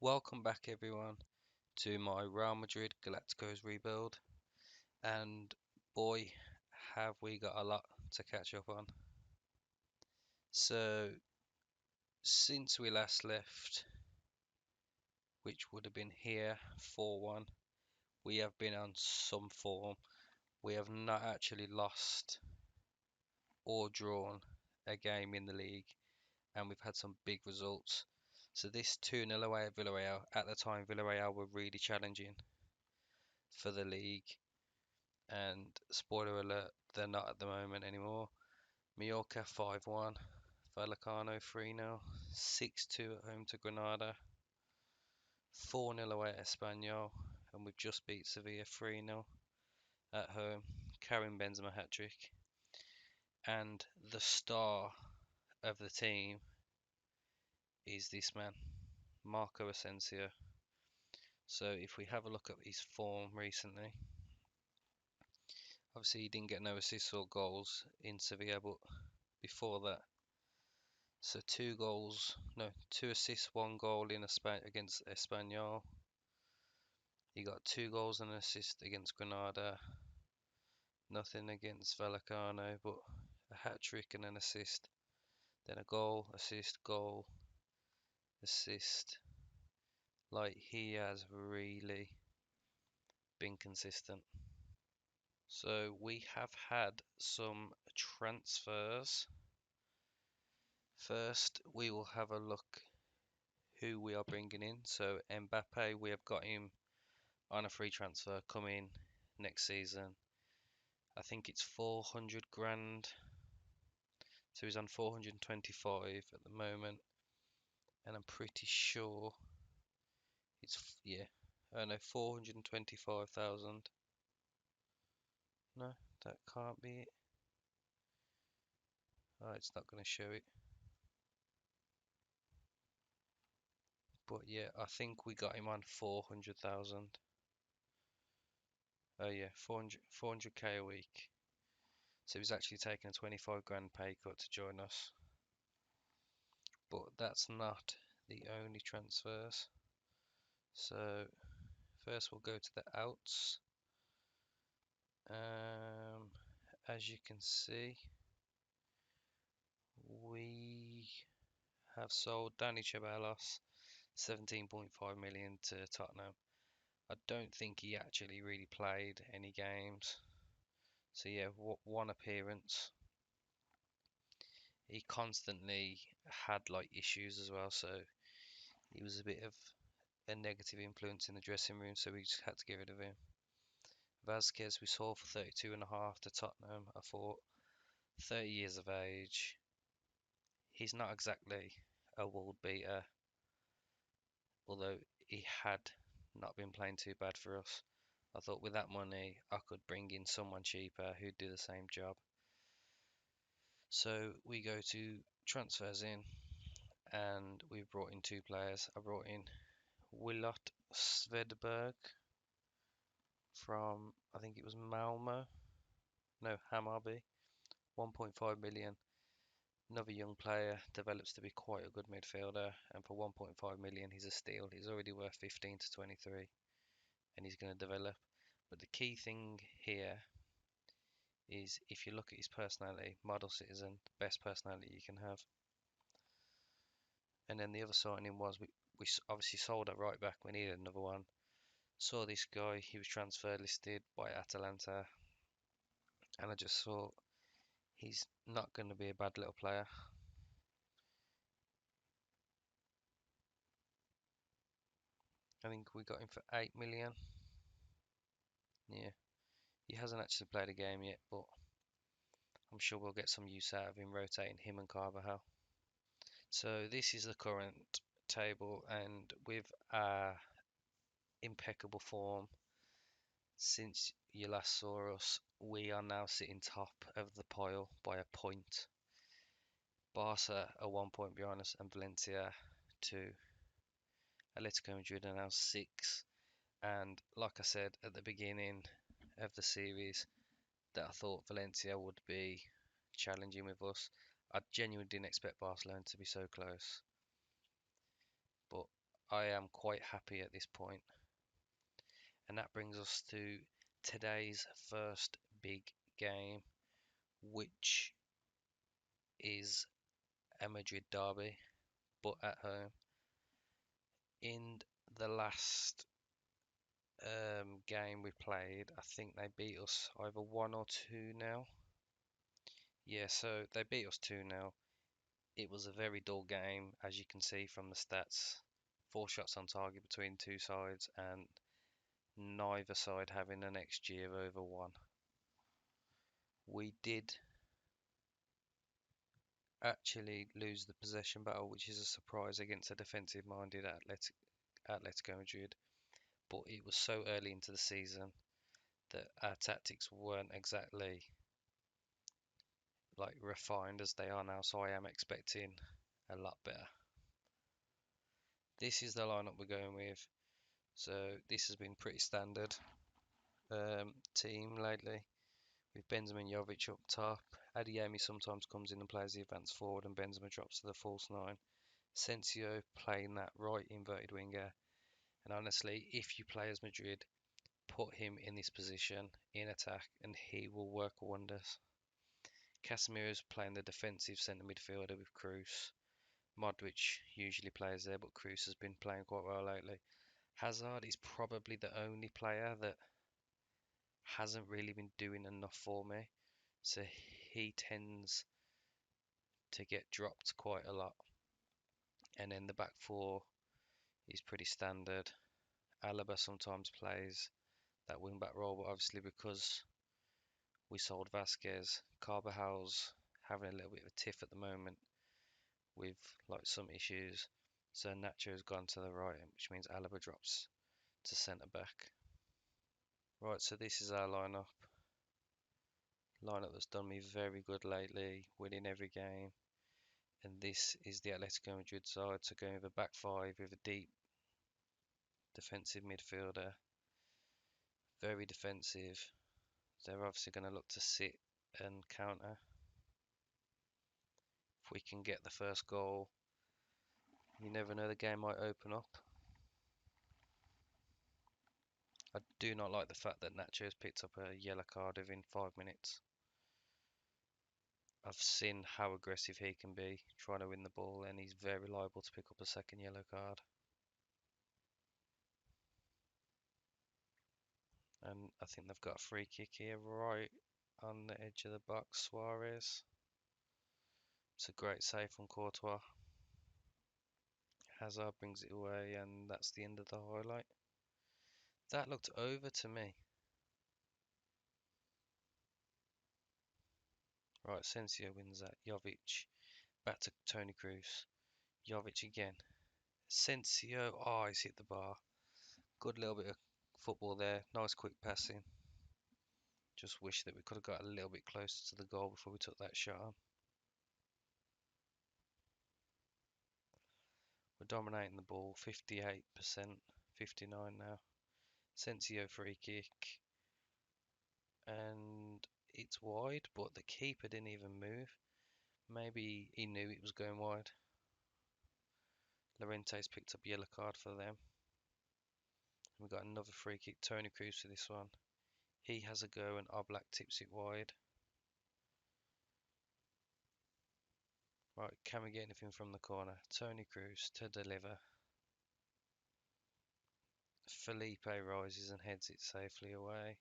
Welcome back everyone to my Real Madrid Galacticos rebuild, and boy have we got a lot to catch up on. So since we last left, which would have been here 4-1, we have been on some form. We have not actually lost or drawn a game in the league, and we've had some big results. So this 2-0 away at Villarreal, at the time Villarreal were really challenging for the league, and spoiler alert, they're not at the moment anymore. Mallorca 5-1, Vallecano 3-0, 6-2 at home to Granada, 4-0 away at Espanyol, and we've just beat Sevilla 3-0 at home. Karim Benzema hat-trick, and the star of the team is this man, Marco Asensio. So if we have a look at his form recently, obviously he didn't get no assists or goals in Sevilla, but before that, so two goals, no, two assists, one goal in against Espanyol. He got two goals and an assist against Granada, nothing against Vallecano, but a hat trick and an assist. Then a goal, assist, goal, assist. Like, he has really been consistent. So we have had some transfers. First, we will have a look who we are bringing in. So Mbappe, we have got him on a free transfer coming next season. I think it's 400 grand. So he's on 425 at the moment, and I'm pretty sure it's yeah. I know 425,000. No, that can't be it. Oh, it's not going to show it. But yeah, I think we got him on 400,000. Oh yeah, 400k a week. So he's actually taking a 25 grand pay cut to join us. But that's not the only transfers. So first we'll go to the outs. As you can see, we have sold Danny Ceballos 17.5 million to Tottenham. I don't think he actually really played any games. So yeah, one appearance. He constantly had like issues as well, so he was a bit of a negative influence in the dressing room, so we just had to get rid of him. Vasquez we sold for 32.5 to Tottenham. I thought 30 years of age. He's not exactly a world beater, although he had not been playing too bad for us. I thought with that money I could bring in someone cheaper who'd do the same job. So we go to transfers in, and we brought in two players. I brought in Willot Svedberg from, I think it was Malmo, no, Hammarby, 1.5 million. Another young player, develops to be quite a good midfielder, and for 1.5 million he's a steal. He's already worth 15 to 23, and he's going to develop. But the key thing here is, if you look at his personality, model citizen, best personality you can have. And then the other signing was, we obviously sold a right back, we needed another one. Saw this guy, he was transfer listed by Atalanta, and I just thought he's not going to be a bad little player. I think we got him for 8 million. Yeah, he hasn't actually played a game yet, but I'm sure we'll get some use out of him, rotating him and Carvajal. So this is the current table, and with our impeccable form since you last saw us, we are now sitting top of the pile by a point. Barca are 1 point behind us, and Valencia 2. Atletico Madrid are now 6. And like I said at the beginning of the series, that I thought Valencia would be challenging with us. I genuinely didn't expect Barcelona to be so close, but I am quite happy at this point. And that brings us to today's first big game, which is a Madrid derby, but at home. In the last game we played, I think they beat us either 1 or 2 now. Yeah, so they beat us 2 now. It was a very dull game, as you can see from the stats. 4 shots on target between two sides, and neither side having an XG of over 1. We did actually lose the possession battle, which is a surprise against a defensive-minded Atletico Madrid. But it was so early into the season that our tactics weren't exactly like refined as they are now, so I am expecting a lot better. This is the lineup we're going with. So this has been pretty standard team lately, with Benzema and Jovic up top. Adeyemi sometimes comes in and plays the advance forward, and Benzema drops to the false 9. Asensio playing that right inverted winger. And honestly, if you play as Madrid, put him in this position in attack and he will work wonders. Casemiro's playing the defensive centre midfielder with Cruz. Modric usually plays there, but Cruz has been playing quite well lately. Hazard is probably the only player that hasn't really been doing enough for me, so he tends to get dropped quite a lot. And then the back four is pretty standard. Alaba sometimes plays that wing back role, but obviously because we sold Vasquez, Carvajal's having a little bit of a tiff at the moment with like some issues. So Nacho's gone to the right, which means Alaba drops to centre back. Right, so this is our lineup. Lineup that's done me very good lately, winning every game. And this is the Atletico Madrid side, so going with a back five with a deep defensive midfielder. Very defensive. They're obviously going to look to sit and counter. If we can get the first goal, you never know, the game might open up. I do not like the fact that Nacho's picked up a yellow card within 5 minutes. I've seen how aggressive he can be trying to win the ball, and he's very liable to pick up a second yellow card. And I think they've got a free kick here right on the edge of the box. Suarez. It's a great save from Courtois. Hazard brings it away, and that's the end of the highlight. That looked over to me. Right, Asensio wins that. Jovic back to Toni Kroos. Jovic again. Asensio, oh, he's hit the bar. Good little bit of football there. Nice quick passing. Just wish that we could have got a little bit closer to the goal before we took that shot on. We're dominating the ball, 58%, 59 now. Asensio free kick. And it's wide, but the keeper didn't even move. Maybe he knew it was going wide. Llorente's picked up a yellow card for them. We've got another free kick. Toni Kroos for this one. He has a go and Oblak tips it wide. Right, can we get anything from the corner? Toni Kroos to deliver. Felipe rises and heads it safely away.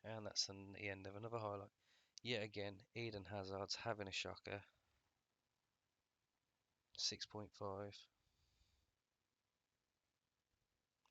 And that's the end of another highlight. Yet again, Eden Hazard's having a shocker. 6.5.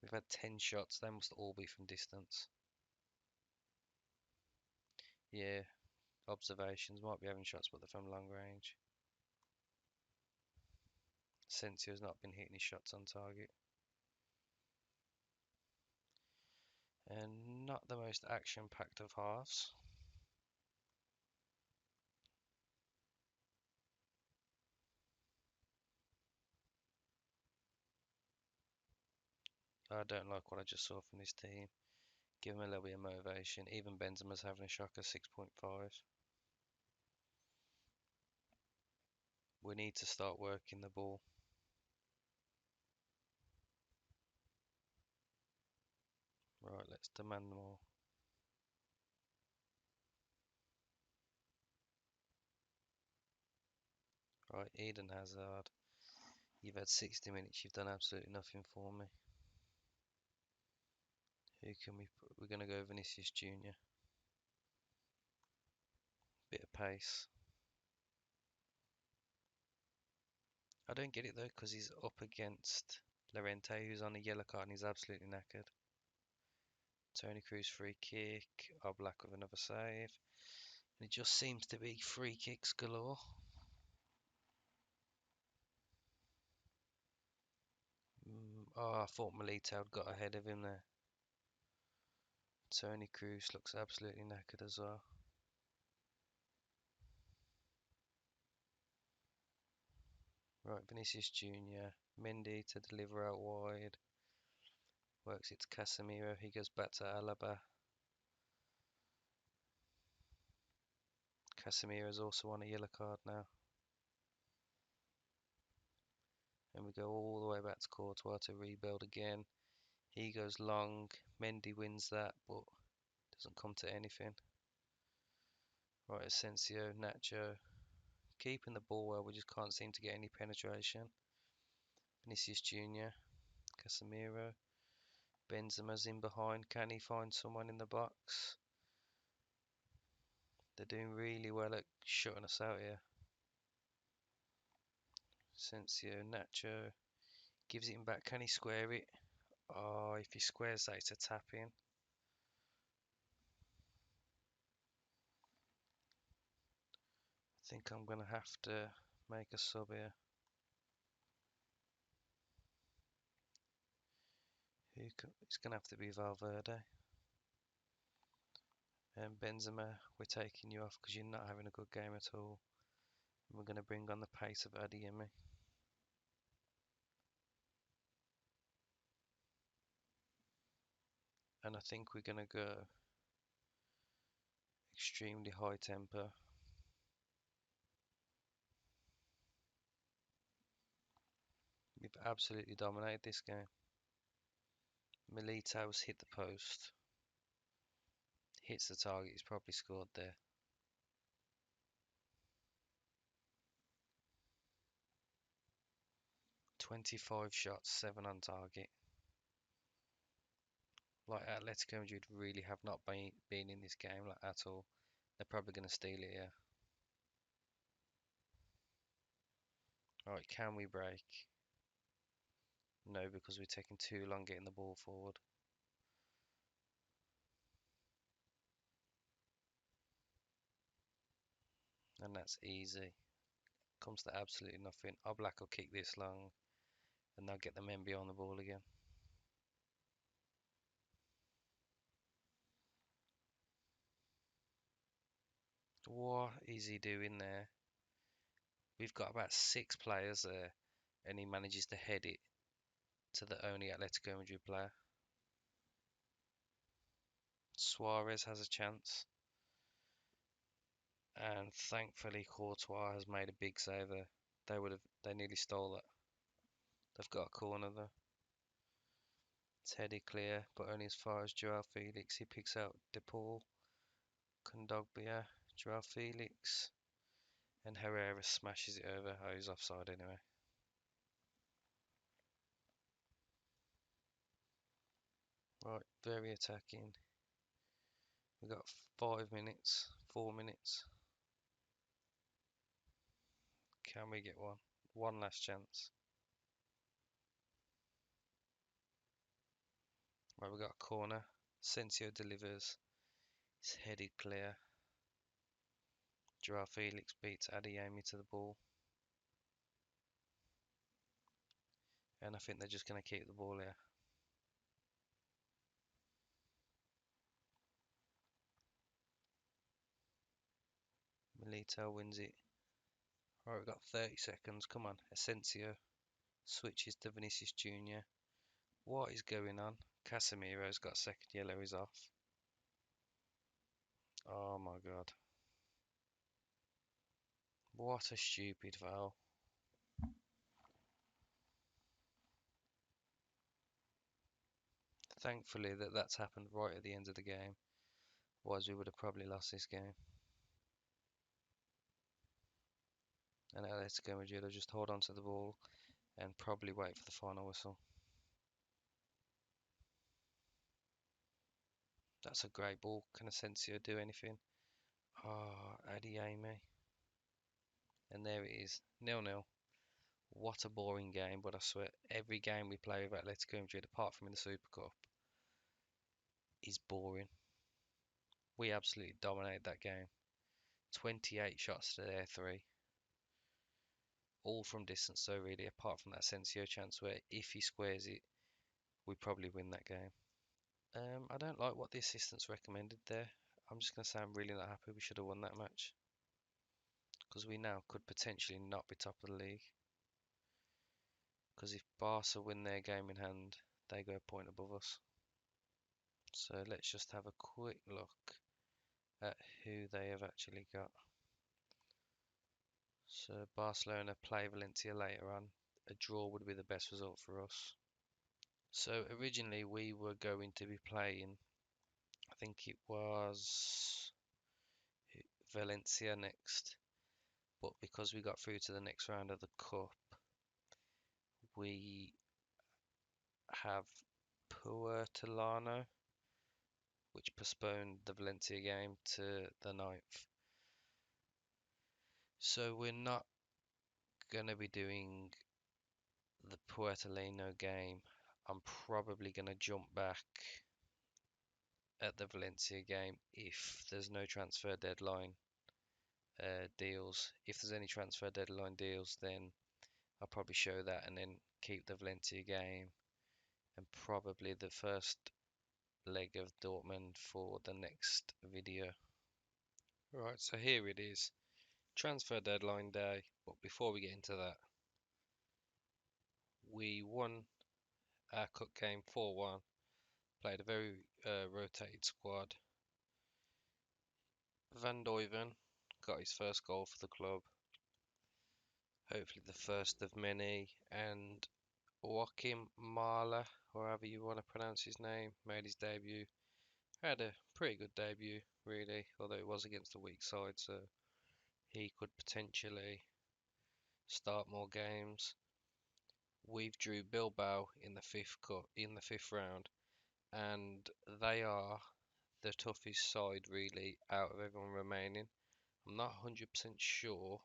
We've had 10 shots. They must all be from distance. Yeah, observations. Might be having shots, but they're from long range. Asensio's not been hitting his shots on target. And not the most action-packed of halves. I don't like what I just saw from this team. Give them a little bit of motivation. Even Benzema's having a shocker, 6.5. We need to start working the ball. Right, let's demand more. Right, Eden Hazard. You've had 60 minutes, you've done absolutely nothing for me. Who can we put? We're going to go Vinicius Jr. Bit of pace. I don't get it though, because he's up against Llorente, who's on a yellow card and he's absolutely knackered. Tony Cruz free kick. Oblak with another save. And it just seems to be free kicks galore. Oh, I thought Milito had got ahead of him there. Tony Cruz looks absolutely knackered as well. Right, Vinicius Jr. Mendy to deliver out wide. Works it to Casemiro. He goes back to Alaba. Casemiro's also on a yellow card now. And we go all the way back to Courtois to rebuild again. He goes long. Mendy wins that, but doesn't come to anything. Right, Asensio, Nacho. Keeping the ball well, we just can't seem to get any penetration. Vinicius Jr. Casemiro. Benzema's in behind. Can he find someone in the box? They're doing really well at shutting us out here. Asensio, Nacho. Gives it him back. Can he square it? Oh, if he squares that, it's a tap in. I think I'm going to have to make a sub here. It's going to have to be Valverde. And Benzema, we're taking you off because you're not having a good game at all. And we're going to bring on the pace of Adeyemi. And I think we're going to go extremely high tempo. We've absolutely dominated this game. Milito's hit the post. Hits the target, he's probably scored there. "25 shots, 7 on target." Like Atletico Madrid really have not been in this game like at all. They're probably going to steal it here. Alright, can we break? No, because we're taking too long getting the ball forward. And that's easy. Comes to absolutely nothing. Oblak will kick this long and they'll get the men behind the ball again. What is he doing there? We've got about 6 players there and he manages to head it to the only Atletico Madrid player. Suarez has a chance. And thankfully Courtois has made a big save there. They nearly stole that. They've got a corner though. It's headed clear, but only as far as Joao Felix. He picks out De Paul, Kondogbia, Joao Felix, and Herrera smashes it over. Oh, he's offside anyway. Right, very attacking. We've got 5 minutes, 4 minutes. Can we get one? One last chance. Right, we got a corner. Sensio delivers. It's headed clear. Joao Felix beats Adeyemi to the ball. And I think they're just going to keep the ball here. Milito wins it. Alright, we've got 30 seconds. Come on. Asensio switches to Vinicius Jr. What is going on? Casemiro's got a second yellow, he's off. Oh my god. What a stupid foul. Thankfully that's happened right at the end of the game, otherwise we would have probably lost this game. And Atletico Madrid will just hold on to the ball and probably wait for the final whistle. That's a great ball. Can Asensio do anything? Ah, oh, Adiame. And there it is, 0-0. What a boring game, but I swear every game we play with Atletico Madrid, apart from in the Super Cup, is boring. We absolutely dominated that game. 28 shots to their 3. All from distance though, really, apart from that Asensio chance where if he squares it, we probably win that game. I don't like what the assistants recommended there. I'm just going to say I'm really not happy. We should have won that match. Because we now could potentially not be top of the league. Because if Barca win their game in hand, they go a point above us. So let's just have a quick look at who they have actually got. So Barcelona play Valencia later on. A draw would be the best result for us. So originally we were going to be playing, I think it was Valencia next, but because we got through to the next round of the cup, we have Puertolano, which postponed the Valencia game to the 9th. So we're not going to be doing the Puertolano game. I'm probably going to jump back at the Valencia game if there's no transfer deadline deals. If there's any transfer deadline deals, then I'll probably show that and then keep the Valencia game and probably the first leg of Dortmund for the next video. Right, so here it is, transfer deadline day. But before we get into that, we won our cup game 4-1. Played a very rotated squad. Van Duyven got his first goal for the club. Hopefully the first of many. And Joachim Mahler, or however you want to pronounce his name, made his debut. Had a pretty good debut, really, although it was against a weak side, so he could potentially start more games. We've drew Bilbao in the fifth round, and they are the toughest side really out of everyone remaining. I'm not 100% sure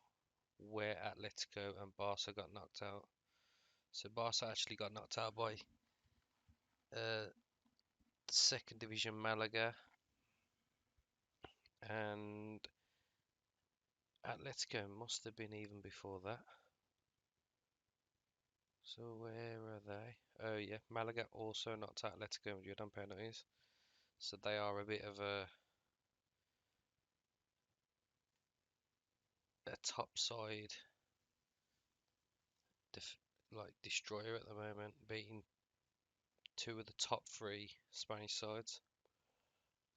where Atletico and Barca got knocked out. So Barca actually got knocked out by second division Malaga, and Atletico must have been even before that. So where are they? Oh yeah, Malaga also knocked out Atletico Madrid on penalties. So they are a bit of a top side destroyer at the moment, beating 2 of the top 3 Spanish sides.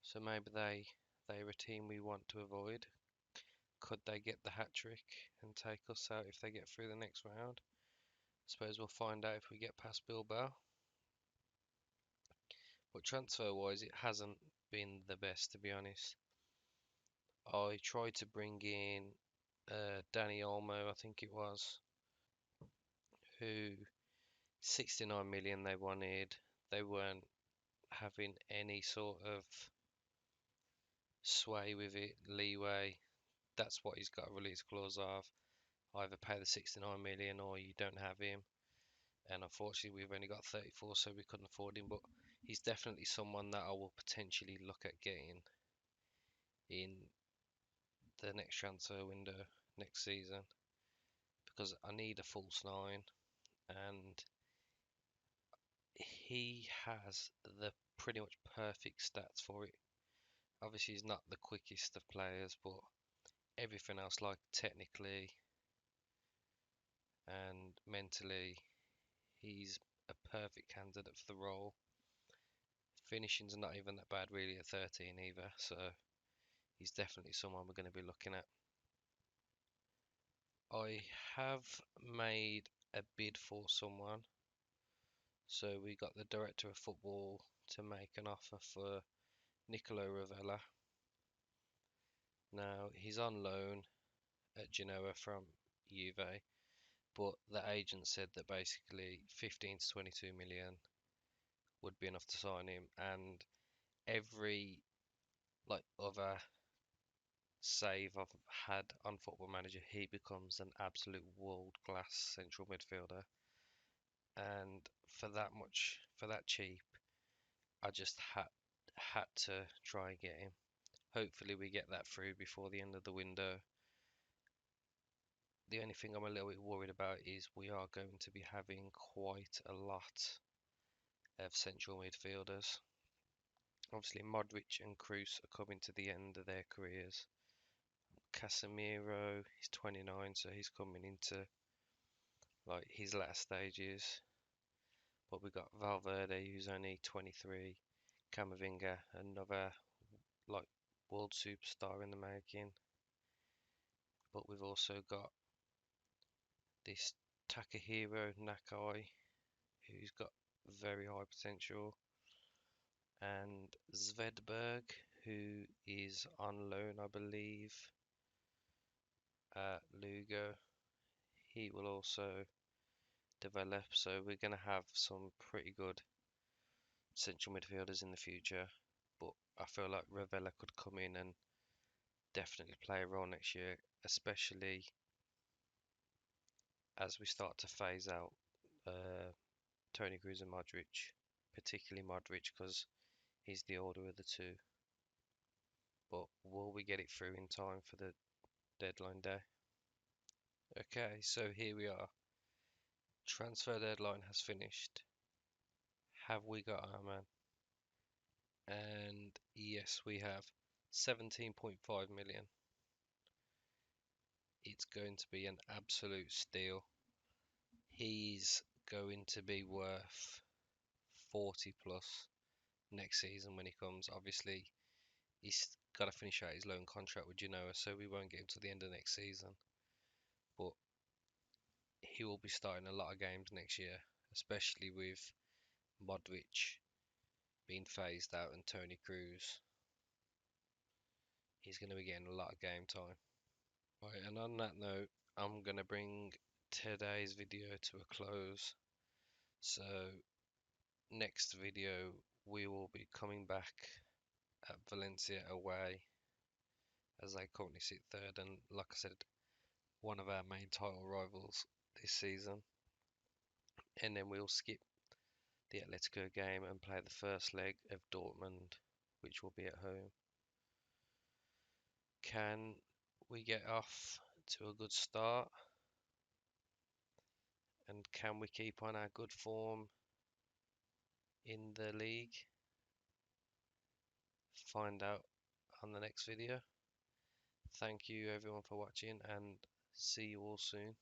So maybe they're a team we want to avoid. Could they get the hat trick and take us out if they get through the next round? I suppose we'll find out if we get past Bilbao. But transfer wise, it hasn't been the best, to be honest. I tried to bring in Danny Olmo, I think it was, who 69 million they wanted. They weren't having any sort of sway with it, leeway. That's what he's got a release clause of. Either pay the 69 million or you don't have him. And unfortunately, we've only got 34, so we couldn't afford him. But he's definitely someone that I will potentially look at getting in the next transfer window next season, because I need a false 9, and he has the pretty much perfect stats for it. Obviously, he's not the quickest of players, but everything else, like technically and mentally, he's a perfect candidate for the role. Finishing's not even that bad really at 13 either, so he's definitely someone we're going to be looking at. I have made a bid for someone, So we got the director of football to make an offer for Nicolo Ravella. Now he's on loan at Genoa from Juve, but the agent said that basically 15 to 22 million would be enough to sign him, and every other save I've had on Football Manager, he becomes an absolute world class central midfielder. And for that much, for that cheap, I just had to try and get him. Hopefully, we get that through before the end of the window. The only thing I'm a little bit worried about is we are going to be having quite a lot of central midfielders. Obviously, Modric and Kroos are coming to the end of their careers. Casemiro, he's 29, so he's coming into his latter stages. But we've got Valverde, who's only 23, Camavinga, another like world superstar in the making. But we've also got this Takahiro Nakai, who's got very high potential, and Svedberg, who is on loan, I believe, at Lugo. He will also develop, so we're going to have some pretty good central midfielders in the future. But I feel like Ravella could come in and definitely play a role next year, especially as we start to phase out Toni Kroos and Modric, particularly Modric because he's the older of the two. But will we get it through in time for the deadline day? Okay, so here we are. Transfer deadline has finished. Have we got our man? And yes, we have 17.5 million. It's going to be an absolute steal. He's going to be worth 40 plus next season when he comes. Obviously, he's got to finish out his loan contract with Genoa, so we won't get him till the end of next season. But he will be starting a lot of games next year, especially with Modric being phased out and Toni Kroos. He's going to be getting a lot of game time. Right, and on that note, I'm going to bring today's video to a close. So, next video, we will be coming back at Valencia away as they currently sit third, and like I said, one of our main title rivals this season. And then we'll skip the Atletico game and play the first leg of Dortmund, which will be at home. Can we get off to a good start? And can we keep on our good form in the league? Find out on the next video. Thank you everyone for watching and see you all soon.